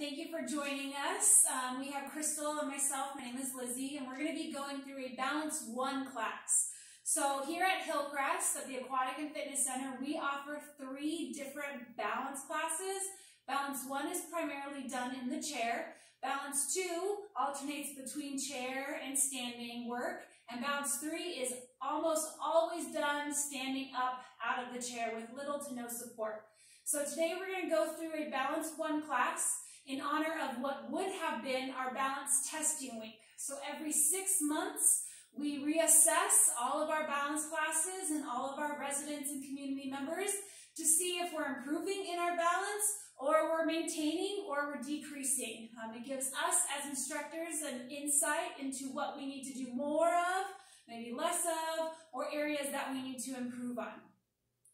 Thank you for joining us. We have Crystal and myself. My name is Lizzie, and we're going to be going through a Balance 1 class. So here at Hillcrest at the Aquatic and Fitness Center, we offer 3 different balance classes. Balance 1 is primarily done in the chair. Balance 2 alternates between chair and standing work. And Balance 3 is almost always done standing up out of the chair with little to no support. So today we're going to go through a Balance 1 class in honor of what would have been our Balance Testing Week. So every 6 months, we reassess all of our balance classes and all of our residents and community members to see if we're improving in our balance, or we're maintaining, or we're decreasing. It gives us as instructors an insight into what we need to do more of, maybe less of, or areas that we need to improve on.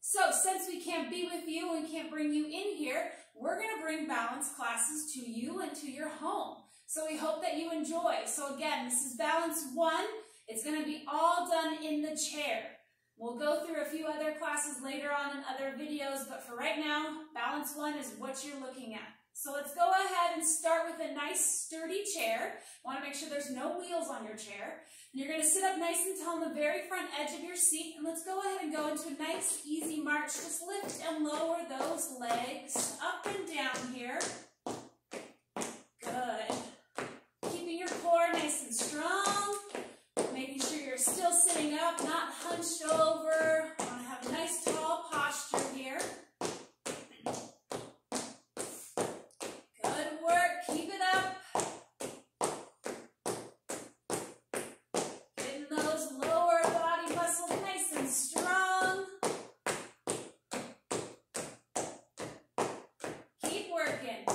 So since we can't be with you and can't bring you in here, we're going to bring balance classes to you and to your home. So we hope that you enjoy. So again, this is Balance 1. It's going to be all done in the chair. We'll go through a few other classes later on in other videos, but for right now, Balance 1 is what you're looking at. So let's go ahead and start with a nice sturdy chair. You want to make sure there's no wheels on your chair. And you're going to sit up nice and tall on the very front edge of your seat. And let's go ahead and go into a nice easy march. Just lift and lower those legs up and down here. Good. Keeping your core nice and strong. Making sure you're still sitting up, not hunched over. You want to have a nice tall posture here. Good work. Keep it up. Getting those lower body muscles nice and strong. Keep working.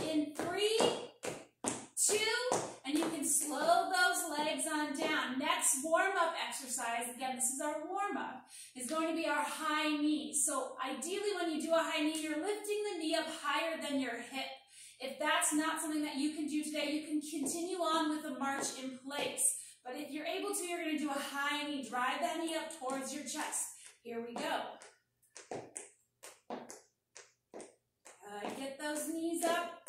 In 3, 2, and you can slow those legs on down. Next warm-up exercise, again, this is our warm-up, is going to be our high knee. So ideally when you do a high knee, you're lifting the knee up higher than your hip. If that's not something that you can do today, you can continue on with the march in place. But if you're able to, you're going to do a high knee. Drive that knee up towards your chest. Here we go. Get those knees up.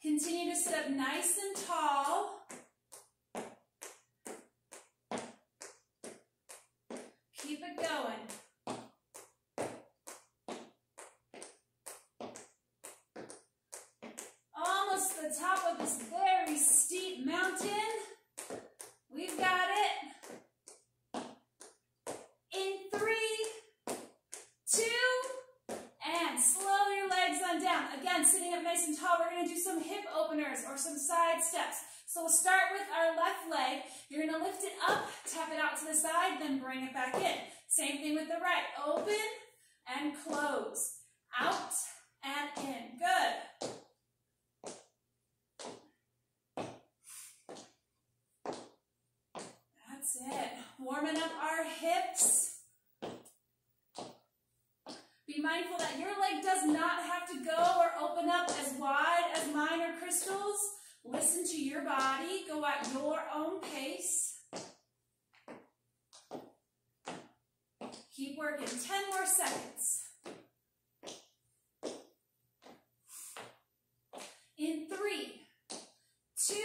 Continue to sit up nice and tall. Keep it going. Almost to the top of this very steep mountain. We've got it. In 3, 2, and slow your legs on down. Again, sitting up nice and tall, we're going to do some hip openers or some side steps. So we'll start with our left leg. You're going to lift it up, tap it out to the side, then bring it back in. Same thing with the right. Open and close. Out and in. Good. That's it. Warming up our hips. Be mindful that your leg does not have to go or open up as wide as mine or Crystal's. Listen to your body. Go at your own pace. Keep working. 10 more seconds. In 3, 2,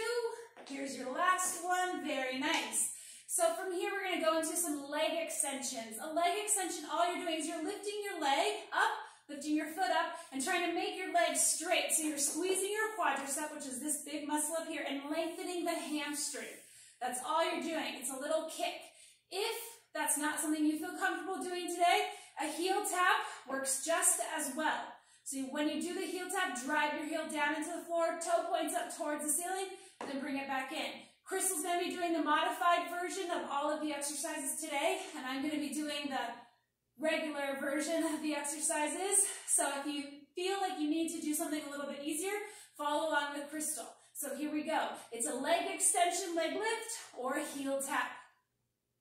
here's your last one. Very nice. So from here, we're going to go into some leg extensions. A leg extension, all you're doing is you're lifting your leg up, lifting your foot up, and trying to make your leg straight. So you're squeezing your quadricep, which is this big muscle up here, and lengthening the hamstring. That's all you're doing. It's a little kick. If that's not something you feel comfortable doing today, a heel tap works just as well. So when you do the heel tap, drive your heel down into the floor, toe points up towards the ceiling, then bring it back in. Crystal's going to be doing the modified version of all of the exercises today, and I'm going to be doing the regular version of the exercises. So if you feel like you need to do something a little bit easier, follow along with Crystal. So here we go. It's a leg extension, leg lift, or a heel tap.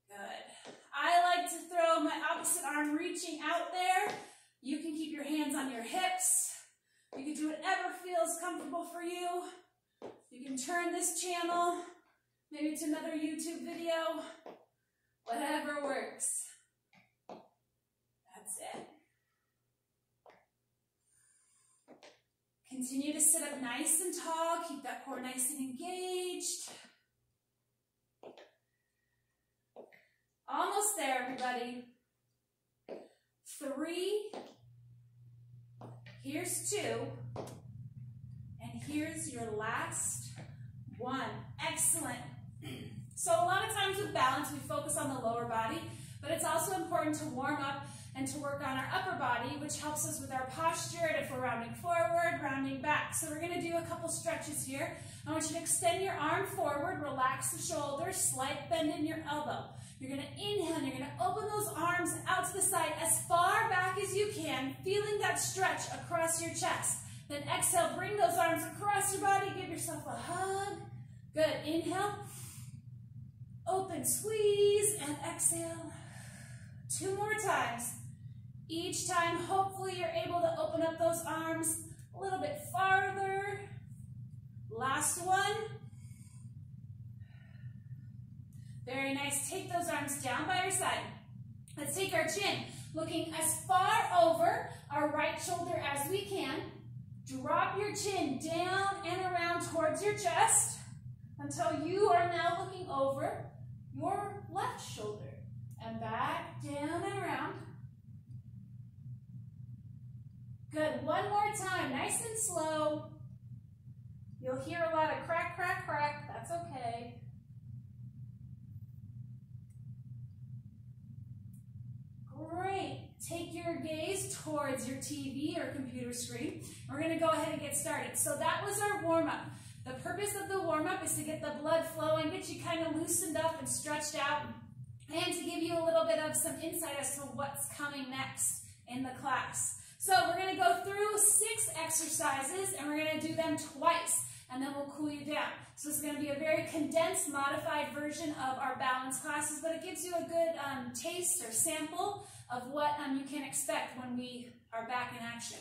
Good. I like to throw my opposite arm reaching out there. You can keep your hands on your hips. You can do whatever feels comfortable for you. You can turn this channel Maybe it's another YouTube video. Whatever works. That's it. Continue to sit up nice and tall. Keep that core nice and engaged. Almost there, everybody. 3. Here's 2. And here's your last 1. Excellent. So a lot of times with balance, we focus on the lower body, but it's also important to warm up and to work on our upper body, which helps us with our posture, and if we're rounding forward, rounding back. So we're going to do a couple stretches here. I want you to extend your arm forward, relax the shoulders, slight bend in your elbow. You're going to inhale, and you're going to open those arms out to the side as far back as you can, feeling that stretch across your chest. Then exhale, bring those arms across your body, give yourself a hug. Good, inhale, open, squeeze, and exhale. 2 more times. Each time, hopefully you're able to open up those arms a little bit farther. Last one. Very nice. Take those arms down by your side. Let's take our chin, looking as far over our right shoulder as we can. Drop your chin down and around towards your chest until you are now looking over your left shoulder. And back, down and around. Good. One more time, nice and slow. You'll hear a lot of crack, crack, crack. That's okay. Great. Take your gaze towards your TV or computer screen. We're going to go ahead and get started. So that was our warm-up. The purpose of the warm-up is to get the blood flowing, get you kind of loosened up and stretched out, and to give you a little bit of some insight as to what's coming next in the class. So we're going to go through 6 exercises, and we're going to do them twice, and then we'll cool you down. So this is going to be a very condensed, modified version of our balance classes, but it gives you a good taste or sample of what you can expect when we are back in action.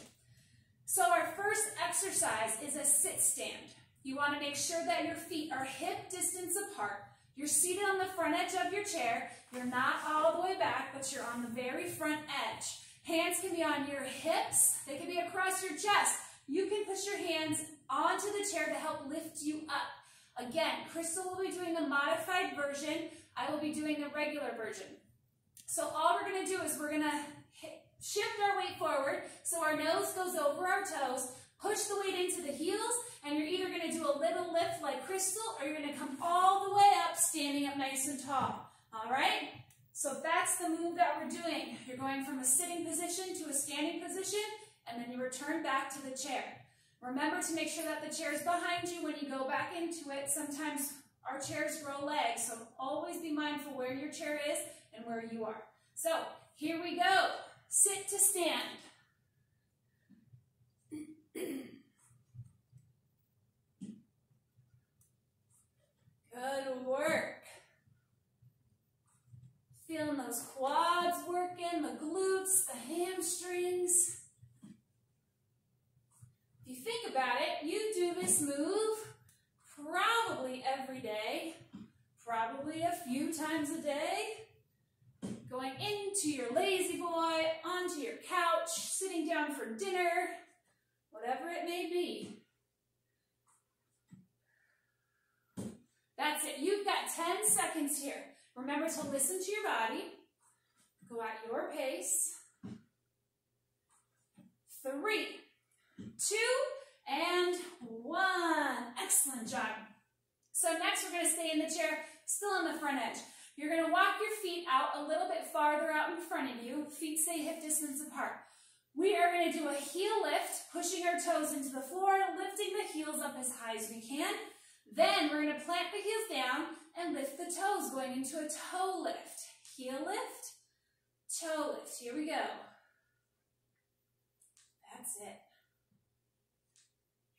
So our first exercise is a sit stand. You want to make sure that your feet are hip distance apart. You're seated on the front edge of your chair. You're not all the way back, but you're on the very front edge. Hands can be on your hips. They can be across your chest. You can push your hands onto the chair to help lift you up. Again, Crystal will be doing the modified version. I will be doing the regular version. So all we're going to do is we're going to shift our weight forward so our nose goes over our toes, push the weight into the heels, and you're either going to do a little lift like Crystal, or you're going to come all the way up, standing up nice and tall. All right? So that's the move that we're doing. You're going from a sitting position to a standing position, and then you return back to the chair. Remember to make sure that the chair is behind you when you go back into it. Sometimes our chairs grow legs, so always be mindful where your chair is and where you are. So here we go. Sit to stand. Good work. Feeling those quads working, the glutes, the hamstrings. If you think about it, you do this move probably every day, probably a few times a day, going into your lazy boy, onto your couch, sitting down for dinner, whatever it may be. That's it. You've got 10 seconds here. Remember to listen to your body. Go at your pace. 3, 2, and 1. Excellent job. So next we're going to stay in the chair, still on the front edge. You're going to walk your feet out a little bit farther out in front of you. Feet stay hip distance apart. We are going to do a heel lift, pushing our toes into the floor, lifting the heels up as high as we can. Then we're going to plant the heels down and lift the toes, going into a toe lift. Heel lift, toe lift. Here we go. That's it.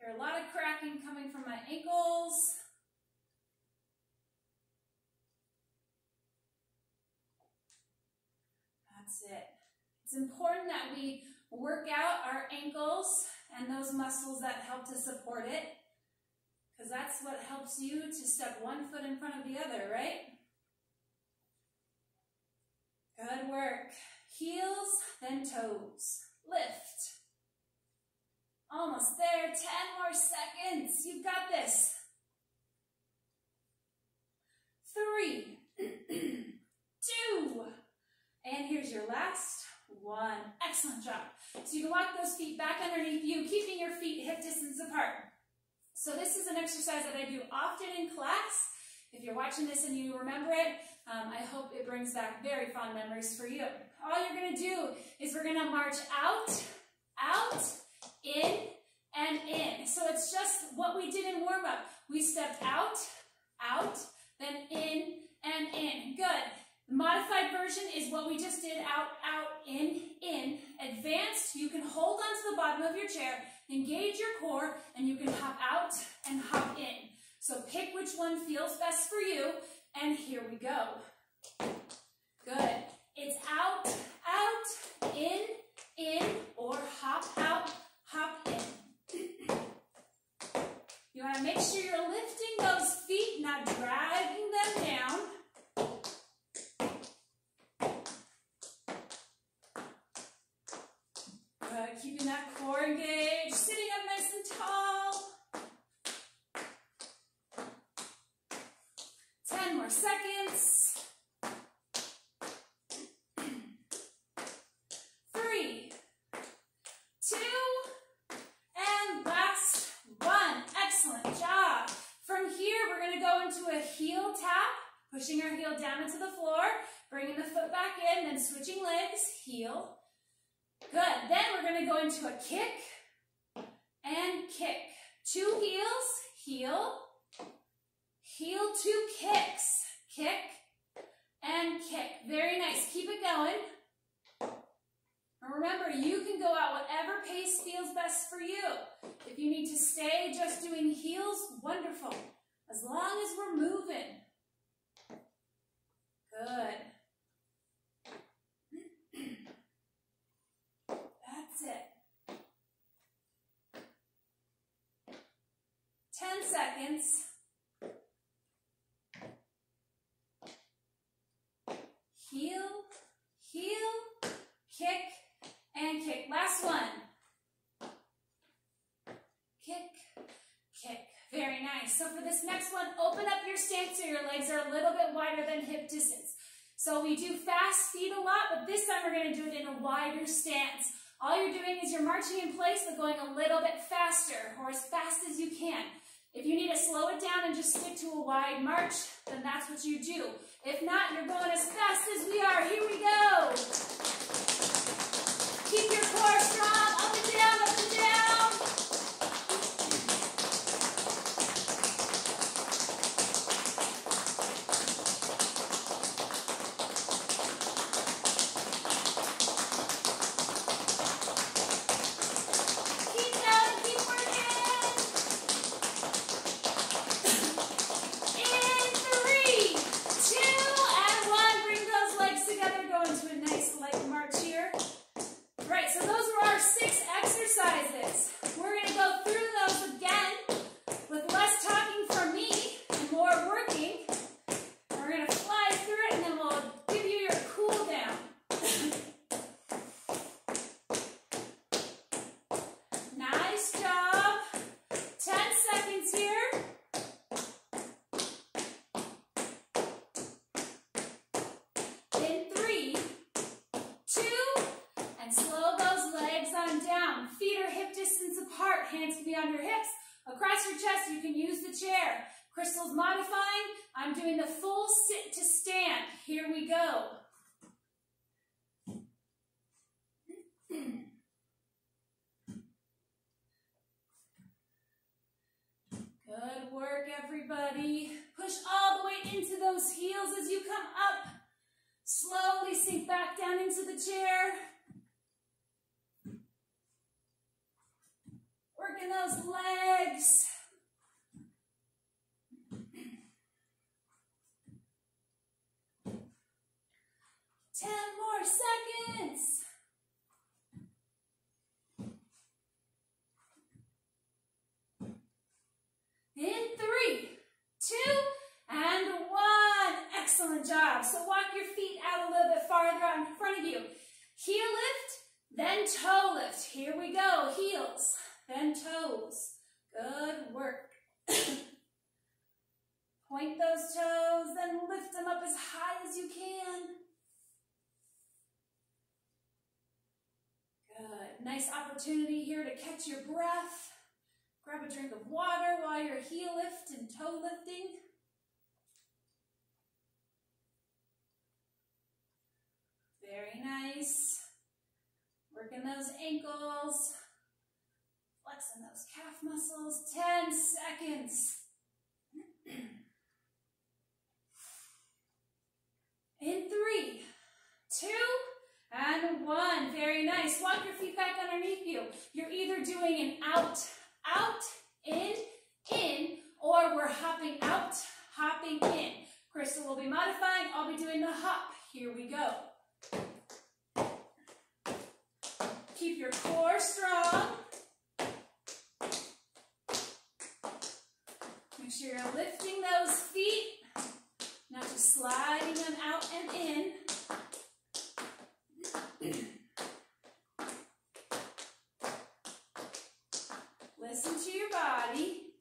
Hear a lot of cracking coming from my ankles. That's it. It's important that we work out our ankles and those muscles that help to support it, because that's what helps you to step one foot in front of the other, right? Good work. Heels, then toes. Lift. Almost there. 10 more seconds. You've got this. 3, 2, and here's your last one. Excellent job. So you can walk those feet back underneath you, keeping your feet hip distance apart. So this is an exercise that I do often in class. If you're watching this and you remember it, I hope it brings back very fond memories for you. All you're going to do is we're going to march out, out, in, and in. So it's just what we did in warm-up. We stepped out, out, then in, and in. Good. The modified version is what we just did, out, out, in. Advanced, you can hold onto the bottom of your chair, engage your core, and you can hop out and hop in. So pick which one feels best for you, and here we go. Good. It's out, out, in, or hop out, hop in. You want to make sure you're lifting those feet, not dragging them down. Good. Keeping that core engaged, sitting up nice and tall. 10 more seconds. 3, 2, and last one. Excellent job. From here, we're going to go into a heel tap, pushing our heel down into the floor, bringing the foot back in, then switching legs, heel. Good. Then we're going to go into a kick and kick. 2 heels, heel, heel, 2 kicks, kick and kick. Very nice. Keep it going. And remember, you can go out whatever pace feels best for you. If you need to stay just doing heels, wonderful. As long as we're moving. Good. That's it. 10 seconds. Heel, heel, kick, and kick. Last one. Kick, kick. Very nice. So for this next one, open up your stance so your legs are a little bit wider than hip distance. So we do fast feet a lot, but this time we're going to do it in a wider stance. All you're doing is you're marching in place, but going a little bit faster, or as fast as you can. If you need to slow it down and just stick to a wide march, then that's what you do. If not, you're going as fast as we are. Here we go. Keep your core strong. Up and down, up and down. Keep going, keep working. In 3, 2, and 1. Bring those legs together. Go into a nice light march here. Right, so those were our 6 exercises. We're going to go through those again with less talking from me and more working. We're going to fly through it and then we'll give you your cool down. Nice job. 10 seconds here. In 3, 2, and slow those legs on down. Feet are hip distance apart. Hands can be on your hips. Across your chest, you can use the chair. Crystal's modifying. I'm doing the full sit to stand. Here we go. Good work, everybody. Push all the way into those heels as you come up. Slowly sink back down into the chair. Working those legs. Ten more seconds. In Excellent job. So walk your feet out a little bit farther out in front of you. Heel lift, then toe lift. Here we go. Heels, then toes. Good work. Point those toes, then lift them up as high as you can. Good. Nice opportunity here to catch your breath. Grab a drink of water while you're heel lift and toe lifting. Very nice. Working those ankles. Flexing those calf muscles. 10 seconds. In 3, 2, and 1. Very nice. Walk your feet back underneath you. You're either doing an out, out, in, or we're hopping out, hopping in. Crystal will be modifying. I'll be doing the hop. Here we go. Keep your core strong. Make sure you're lifting those feet, not just sliding them out and in. Listen to your body.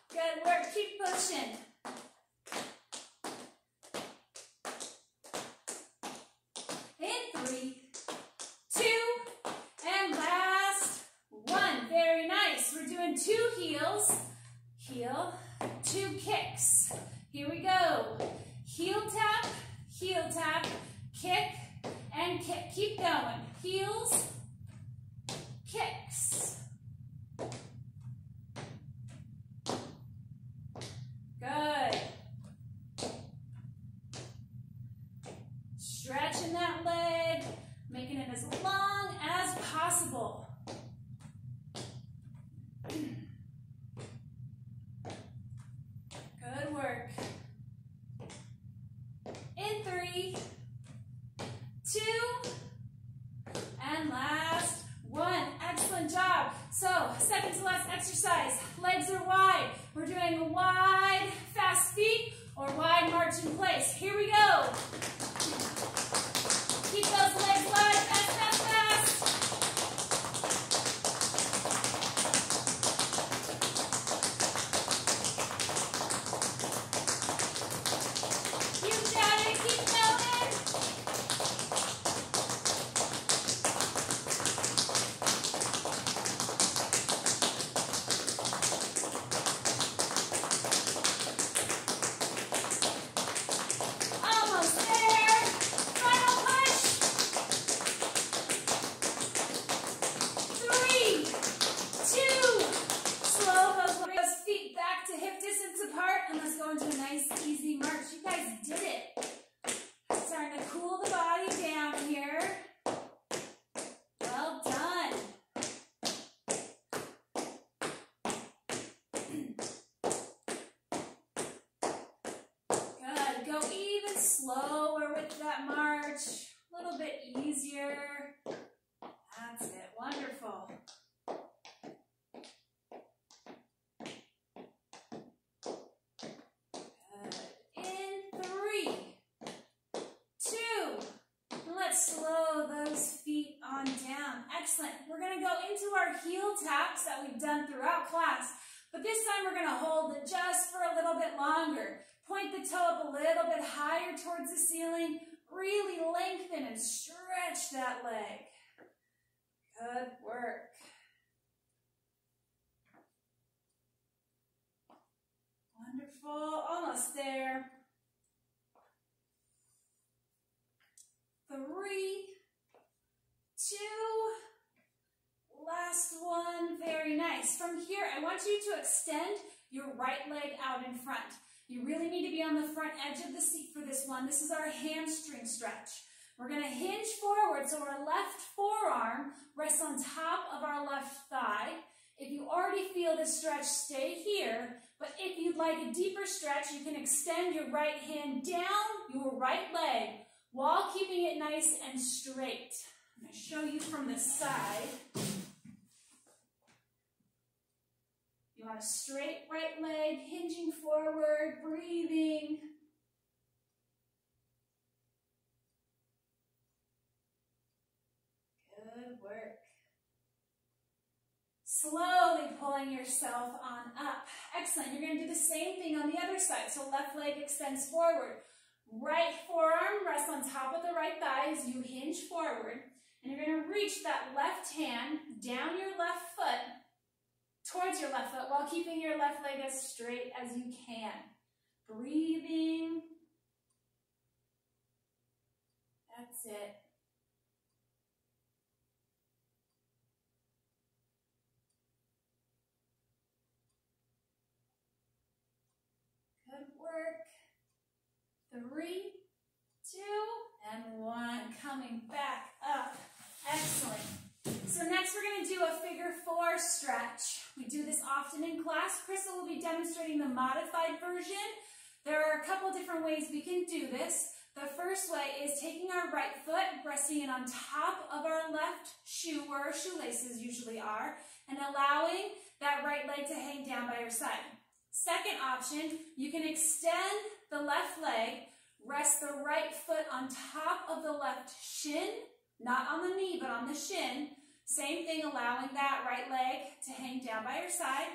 Good work. Keep pushing. In 3, 2, and last 1. Very nice. We're doing 2 heels. Heel, 2 kicks. Here we go. Heel tap, kick, and kick. Keep going. Heels, kicks. Good. Stretching that leg, making it as long as possible. Good work. In 3, 2, and last 1. Excellent job. So, second to last exercise. Legs are wide. We're doing a wide, fast feet or wide march in place. Here we go. Keep those legs wide. Fast, fast, fast. You got it. Keep going. Almost there. Final push. 3, 2. Slow those feet back to hip distance apart, and let's go into a nice, easy march. You guys did it. Starting to cool the body down here. Well done. Good. Go even slower with that march. A little bit easier. That's it. Wonderful. Good. In 3, 2. Let's slow those feet on down. Excellent. We're going to go into our heel taps that we've done throughout class, but this time we're going to hold it just for a little bit longer. Point the toe up a little bit higher towards the ceiling. Really lengthen and stretch that leg. Good work. Wonderful. Almost there. 3, 2. Last one. Very nice. From here, I want you to extend your right leg out in front. You really need to be on the front edge of the seat for this one. This is our hamstring stretch. We're going to hinge forward, so our left forearm rests on top of our left thigh. If you already feel this stretch, stay here. But if you'd like a deeper stretch, you can extend your right hand down your right leg while keeping it nice and straight. I'm going to show you from the side. on a straight right leg, hinging forward, breathing. Good work. Slowly pulling yourself on up. Excellent. You're going to do the same thing on the other side. So left leg extends forward. Right forearm rests on top of the right thigh as you hinge forward. And you're going to reach that left hand down your left foot, towards your left foot, while keeping your left leg as straight as you can. Breathing. That's it. Good work. 3, 2, and 1. Coming back up. Excellent. So next we're going to do a figure 4 stretch. We do this often in class. Crystal will be demonstrating the modified version. There are a couple different ways we can do this. The first way is taking our right foot, resting it on top of our left shoe, where our shoelaces usually are, and allowing that right leg to hang down by your side. Second option, you can extend the left leg, rest the right foot on top of the left shin, not on the knee, but on the shin. Same thing, allowing that right leg to hang down by your side.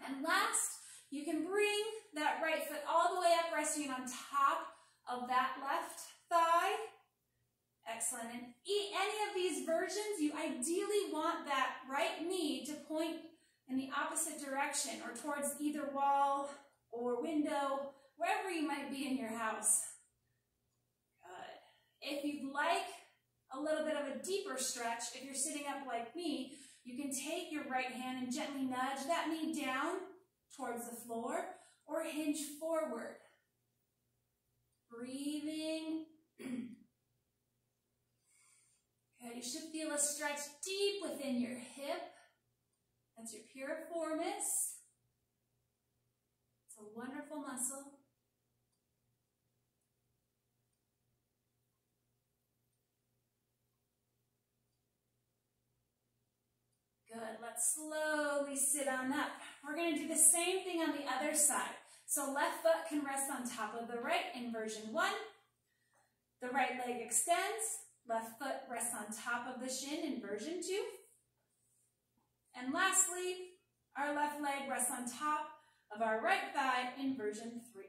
And last, you can bring that right foot all the way up, resting it on top of that left thigh. Excellent. And any of these versions, you ideally want that right knee to point in the opposite direction or towards either wall or window, wherever you might be in your house. Good. If you'd like a little bit of a deeper stretch, if you're sitting up like me, you can take your right hand and gently nudge that knee down towards the floor or hinge forward. Breathing. Good. You should feel a stretch deep within your hip. That's your piriformis. It's a wonderful muscle. Good. Let's slowly sit on up. We're going to do the same thing on the other side. So left foot can rest on top of the right in version 1. The right leg extends. Left foot rests on top of the shin in version 2. And lastly, our left leg rests on top of our right thigh in version 3.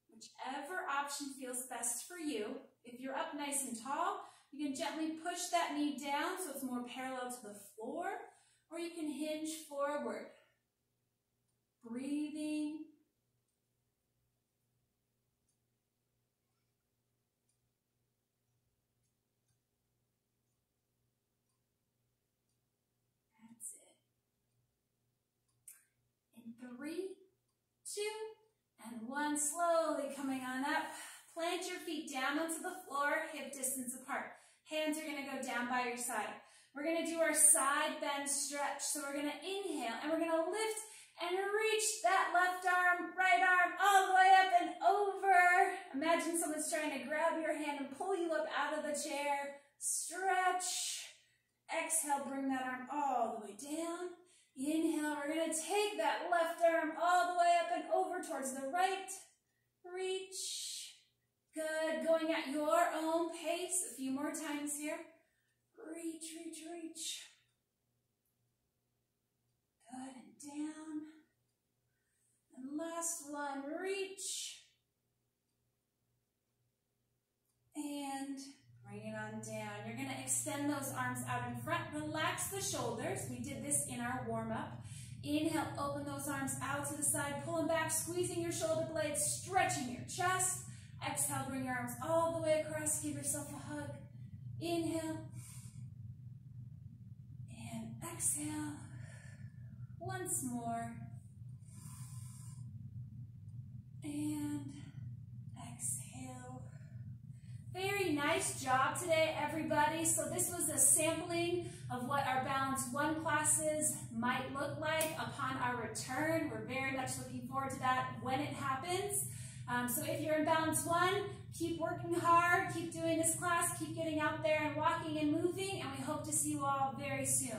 Whichever option feels best for you. If you're up nice and tall, you can gently push that knee down so it's more parallel to the floor, or you can hinge forward. Breathing. That's it. In 3, 2, and 1. Slowly coming on up. Plant your feet down onto the floor, hip distance apart. Hands are going to go down by your side. We're going to do our side bend stretch. So we're going to inhale, and we're going to lift and reach that left arm, right arm, all the way up and over. Imagine someone's trying to grab your hand and pull you up out of the chair. Stretch. Exhale, bring that arm all the way down. Inhale, we're going to take that left arm all the way up and over towards the right. Reach. Good. Going at your own pace. A few more times here. Reach, reach, reach. Good. And down. And last one. Reach. And bring it on down. You're going to extend those arms out in front. Relax the shoulders. We did this in our warm-up. Inhale, open those arms out to the side. Pull them back, squeezing your shoulder blades, stretching your chest. Exhale, bring your arms all the way across. Give yourself a hug. Inhale. And exhale. Once more. And exhale. Very nice job today, everybody. So this was a sampling of what our Balance 1 classes might look like upon our return. We're very much looking forward to that when it happens. So if you're in Balance 1, keep working hard, keep doing this class, keep getting out there and walking and moving, and we hope to see you all very soon.